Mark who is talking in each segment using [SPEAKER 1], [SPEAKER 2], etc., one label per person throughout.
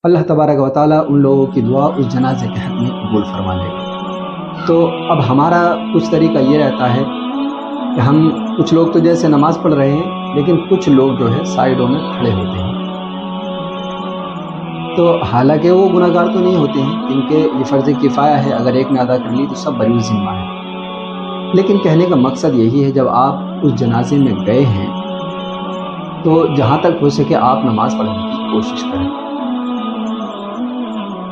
[SPEAKER 1] اللہ تبارک و تعالیٰ ان لوگوں کی دعا اس جنازے کے حق میں قبول فرما لے گا۔ تو اب ہمارا کچھ طریقہ یہ رہتا ہے کہ ہم کچھ لوگ تو جیسے نماز پڑھ رہے ہیں، لیکن کچھ لوگ جو ہے سائڈوں میں کھڑے ہوتے ہیں۔ تو حالانکہ وہ گناہ گار تو نہیں ہوتے ہیں، کیونکہ یہ فرض کفایہ ہے، اگر ایک نے ادا کر لی تو سب بری ذمہ ہے۔ لیکن کہنے کا مقصد یہی ہے، جب آپ اس جنازے میں گئے ہیں تو جہاں تک ہو سکے آپ نماز پڑھنے کی کوشش کریں،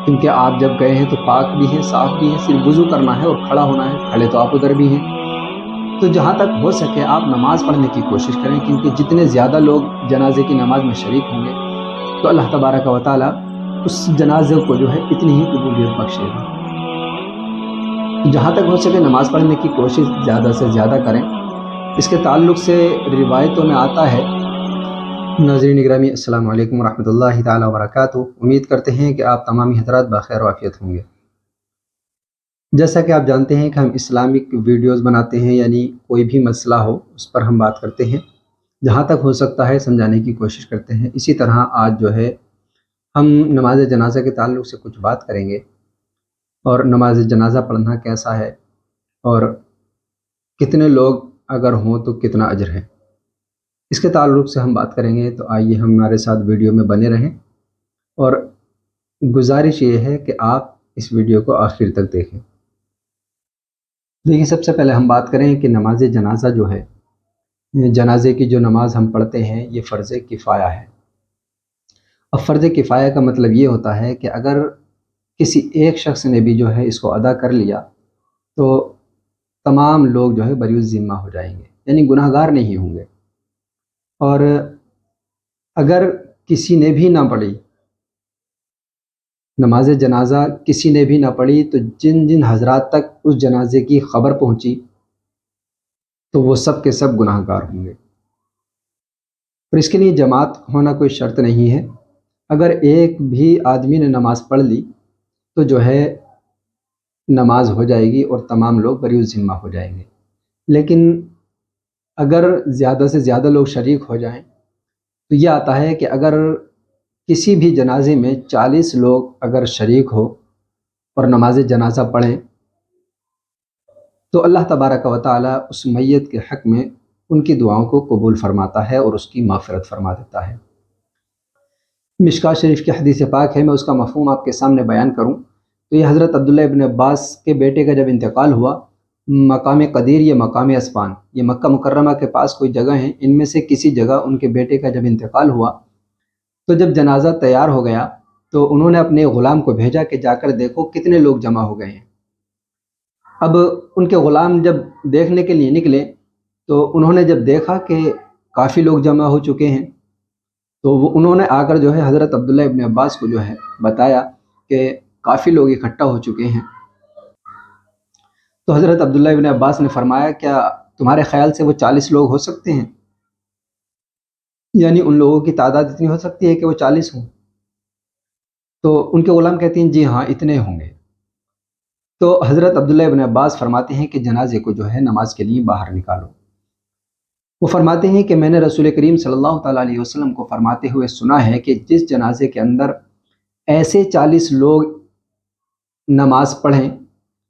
[SPEAKER 1] کیونکہ آپ جب گئے ہیں تو پاک بھی ہیں، صاف بھی ہیں، صرف وضو کرنا ہے اور کھڑا ہونا ہے، کھڑے تو آپ ادھر بھی ہیں۔ تو جہاں تک ہو سکے آپ نماز پڑھنے کی کوشش کریں، کیونکہ جتنے زیادہ لوگ جنازے کی نماز میں شریک ہوں گے تو اللہ تبارک و تعالیٰ اس جنازے کو جو ہے اتنی ہی قبولیت بخشے گا۔ جہاں تک ہو سکے نماز پڑھنے کی کوشش زیادہ سے زیادہ کریں۔ اس کے تعلق سے روایتوں میں آتا ہے۔ ناظرین گرامی، السلام علیکم ورحمۃ اللہ تعالیٰ وبرکاتہ۔ امید کرتے ہیں کہ آپ تمامی حضرات بخیر و عافیت ہوں گے۔ جیسا کہ آپ جانتے ہیں کہ ہم اسلامک ویڈیوز بناتے ہیں، یعنی کوئی بھی مسئلہ ہو اس پر ہم بات کرتے ہیں، جہاں تک ہو سکتا ہے سمجھانے کی کوشش کرتے ہیں۔ اسی طرح آج جو ہے ہم نماز جنازہ کے تعلق سے کچھ بات کریں گے، اور نماز جنازہ پڑھنا کیسا ہے اور کتنے لوگ اگر ہوں تو کتنا اجر ہے، اس کے تعلق سے ہم بات کریں گے۔ تو آئیے ہمارے ساتھ ویڈیو میں بنے رہیں، اور گزارش یہ ہے کہ آپ اس ویڈیو کو آخر تک دیکھیں۔ دیکھیں، سب سے پہلے ہم بات کریں کہ نماز جنازہ جو ہے، جنازے کی جو نماز ہم پڑھتے ہیں، یہ فرض کفایہ ہے۔ اب فرض کفایہ کا مطلب یہ ہوتا ہے کہ اگر کسی ایک شخص نے بھی جو ہے اس کو ادا کر لیا تو تمام لوگ جو ہے بری الذمہ ہو جائیں گے، یعنی گناہ گار نہیں ہوں گے۔ اور اگر کسی نے بھی نہ پڑھی نماز جنازہ، کسی نے بھی نہ پڑھی، تو جن جن حضرات تک اس جنازے کی خبر پہنچی تو وہ سب کے سب گناہ گار ہوں گے۔ اور اس کے لیے جماعت ہونا کوئی شرط نہیں ہے۔ اگر ایک بھی آدمی نے نماز پڑھ لی تو جو ہے نماز ہو جائے گی اور تمام لوگ بری الذمہ ہو جائیں گے۔ لیکن اگر زیادہ سے زیادہ لوگ شریک ہو جائیں تو یہ آتا ہے کہ اگر کسی بھی جنازے میں 40 لوگ اگر شریک ہو اور نماز جنازہ پڑھیں تو اللہ تبارک و تعالیٰ اس میت کے حق میں ان کی دعاؤں کو قبول فرماتا ہے اور اس کی مغفرت فرما دیتا ہے۔ مشکوٰۃ شریف کی حدیث پاک ہے، میں اس کا مفہوم آپ کے سامنے بیان کروں تو یہ حضرت عبداللہ ابن عباس کے بیٹے کا جب انتقال ہوا، مقام قدیر یہ مقام اسفان، یہ مکہ مکرمہ کے پاس کوئی جگہ ہیں، ان میں سے کسی جگہ ان کے بیٹے کا جب انتقال ہوا تو جب جنازہ تیار ہو گیا تو انہوں نے اپنے غلام کو بھیجا کہ جا کر دیکھو کتنے لوگ جمع ہو گئے ہیں۔ اب ان کے غلام جب دیکھنے کے لیے نکلے تو انہوں نے جب دیکھا کہ کافی لوگ جمع ہو چکے ہیں تو انہوں نے آ کر جو ہے حضرت عبداللہ ابن عباس کو جو ہے بتایا کہ کافی لوگ اکٹھا ہو چکے ہیں۔ تو حضرت عبداللہ ابن عباس نے فرمایا، کیا تمہارے خیال سے وہ 40 لوگ ہو سکتے ہیں؟ یعنی ان لوگوں کی تعداد اتنی ہو سکتی ہے کہ وہ 40 ہوں؟ تو ان کے غلام کہتے ہیں جی ہاں اتنے ہوں گے۔ تو حضرت عبداللہ ابن عباس فرماتے ہیں کہ جنازے کو جو ہے نماز کے لیے باہر نکالو۔ وہ فرماتے ہیں کہ میں نے رسول کریم صلی اللہ تعالیٰ علیہ وسلم کو فرماتے ہوئے سنا ہے کہ جس جنازے کے اندر ایسے 40 لوگ نماز پڑھیں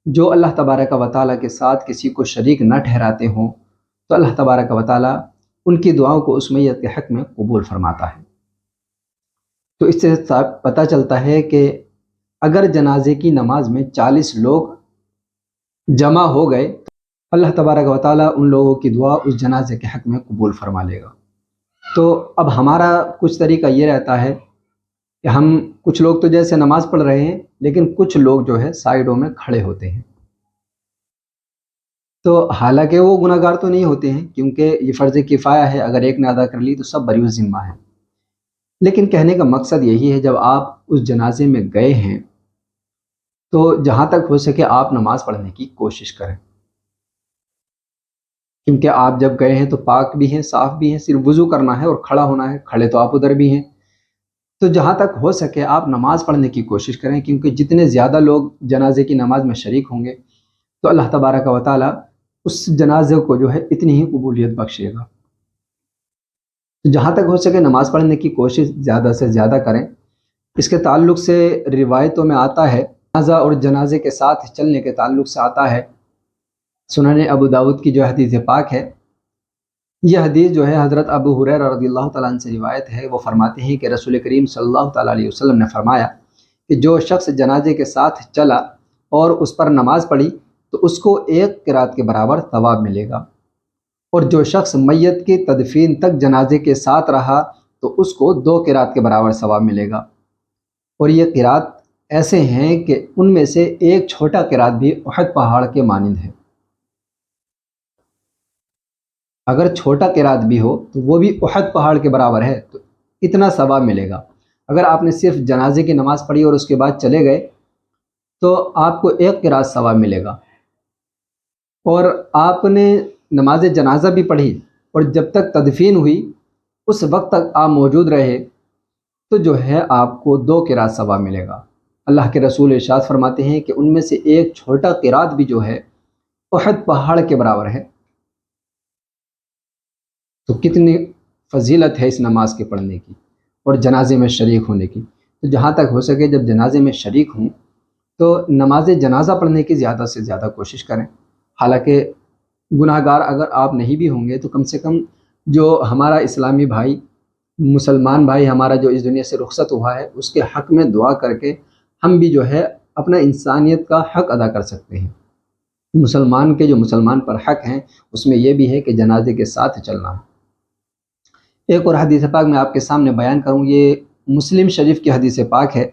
[SPEAKER 1] جو اللہ تبارک و تعالیٰ کے ساتھ کسی کو شریک نہ ٹھہراتے ہوں تو اللہ تبارک و تعالیٰ ان کی دعاؤں کو اس میت کے حق میں قبول فرماتا ہے۔ تو اس سے پتہ چلتا ہے کہ اگر جنازے کی نماز میں 40 لوگ جمع ہو گئے تو اللہ تبارک و تعالیٰ ان لوگوں کی دعا اس جنازے کے حق میں قبول فرما لے گا۔ تو اب ہمارا کچھ طریقہ یہ رہتا ہے کہ ہم کچھ لوگ تو جیسے نماز پڑھ رہے ہیں، لیکن کچھ لوگ جو ہے سائڈوں میں کھڑے ہوتے ہیں۔ تو حالانکہ وہ گناہ گار تو نہیں ہوتے ہیں، کیونکہ یہ فرض کفایہ ہے، اگر ایک نے ادا کر لی تو سب بری الذمہ ہے۔ لیکن کہنے کا مقصد یہی ہے، جب آپ اس جنازے میں گئے ہیں تو جہاں تک ہو سکے آپ نماز پڑھنے کی کوشش کریں، کیونکہ آپ جب گئے ہیں تو پاک بھی ہیں، صاف بھی ہیں، صرف وضو کرنا ہے اور کھڑا ہونا ہے، کھڑے تو آپ ادھر بھی ہیں۔ تو جہاں تک ہو سکے آپ نماز پڑھنے کی کوشش کریں، کیونکہ جتنے زیادہ لوگ جنازے کی نماز میں شریک ہوں گے تو اللہ تبارک و تعالیٰ اس جنازے کو جو ہے اتنی ہی قبولیت بخشے گا۔ تو جہاں تک ہو سکے نماز پڑھنے کی کوشش زیادہ سے زیادہ کریں۔ اس کے تعلق سے روایتوں میں آتا ہے، جنازہ اور جنازے کے ساتھ چلنے کے تعلق سے آتا ہے، سنن ابو داود کی جو حدیث پاک ہے، یہ حدیث جو ہے حضرت ابو ہریرہ رضی اللہ تعالیٰ عنہ سے روایت ہے۔ وہ فرماتے ہیں کہ رسول کریم صلی اللہ تعالیٰ علیہ وسلم نے فرمایا کہ جو شخص جنازے کے ساتھ چلا اور اس پر نماز پڑھی تو اس کو ایک قرات کے برابر ثواب ملے گا، اور جو شخص میت کی تدفین تک جنازے کے ساتھ رہا تو اس کو 2 قرات کے برابر ثواب ملے گا، اور یہ قرات ایسے ہیں کہ ان میں سے ایک چھوٹا قرات بھی احد پہاڑ کے مانند ہے۔ اگر چھوٹا قرات بھی ہو تو وہ بھی احد پہاڑ کے برابر ہے، تو اتنا ثواب ملے گا۔ اگر آپ نے صرف جنازے کی نماز پڑھی اور اس کے بعد چلے گئے تو آپ کو ایک قرات ثواب ملے گا، اور آپ نے نماز جنازہ بھی پڑھی اور جب تک تدفین ہوئی اس وقت تک آپ موجود رہے تو جو ہے آپ کو 2 قرات ثواب ملے گا۔ اللہ کے رسول ارشاد فرماتے ہیں کہ ان میں سے ایک چھوٹا قرات بھی جو ہے احد پہاڑ کے برابر ہے۔ تو کتنی فضیلت ہے اس نماز کے پڑھنے کی اور جنازے میں شریک ہونے کی۔ تو جہاں تک ہو سکے جب جنازے میں شریک ہوں تو نماز جنازہ پڑھنے کی زیادہ سے زیادہ کوشش کریں۔ حالانکہ گناہ گار اگر آپ نہیں بھی ہوں گے تو کم سے کم جو ہمارا اسلامی بھائی، مسلمان بھائی ہمارا جو اس دنیا سے رخصت ہوا ہے، اس کے حق میں دعا کر کے ہم بھی جو ہے اپنا انسانیت کا حق ادا کر سکتے ہیں۔ مسلمان کے جو مسلمان پر حق ہیں اس میں یہ بھی ہے کہ جنازے کے ساتھ چلنا ہے۔ ایک اور حدیث پاک میں آپ کے سامنے بیان کروں، یہ مسلم شریف کی حدیث پاک ہے۔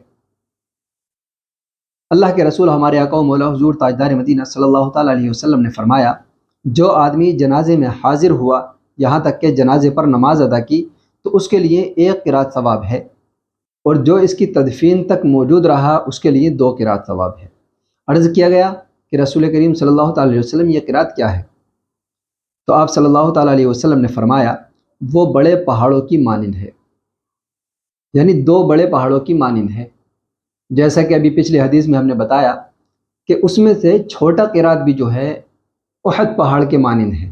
[SPEAKER 1] اللہ کے رسول ہمارے آقا و مولا حضور تاجدار مدینہ صلی اللہ تعالیٰ علیہ وسلم نے فرمایا، جو آدمی جنازے میں حاضر ہوا یہاں تک کہ جنازے پر نماز ادا کی تو اس کے لیے 1 قرات ثواب ہے، اور جو اس کی تدفین تک موجود رہا اس کے لیے 2 قرات ثواب ہے۔ عرض کیا گیا کہ رسول کریم صلی اللہ تعالیٰ علیہ وسلم یہ قرات کیا ہے؟ تو آپ صلی اللہ تعالیٰ علیہ وسلم نے فرمایا وہ بڑے پہاڑوں کی مانند ہے، یعنی 2 بڑے پہاڑوں کی مانند ہے۔ جیسا کہ ابھی پچھلی حدیث میں ہم نے بتایا کہ اس میں سے چھوٹا قرات بھی جو ہے احد پہاڑ کے مانند ہے۔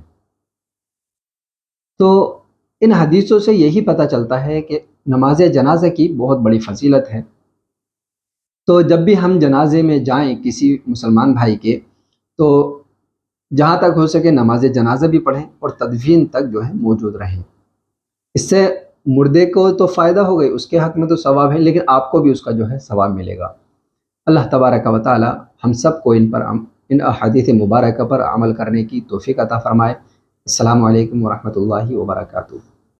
[SPEAKER 1] تو ان حدیثوں سے یہی پتہ چلتا ہے کہ نماز جنازہ کی بہت بڑی فضیلت ہے۔ تو جب بھی ہم جنازے میں جائیں کسی مسلمان بھائی کے، تو جہاں تک ہو سکے نماز جنازہ بھی پڑھیں اور تدفین تک جو ہے موجود رہیں۔ اس سے مردے کو تو فائدہ ہو گئی، اس کے حق میں تو ثواب ہے، لیکن آپ کو بھی اس کا جو ہے ثواب ملے گا۔ اللہ تبارک و تعالی ہم سب کو ان احادیث مبارکہ پر عمل کرنے کی توفیق عطا فرمائے۔ السلام علیکم ورحمۃ اللہ وبرکاتہ۔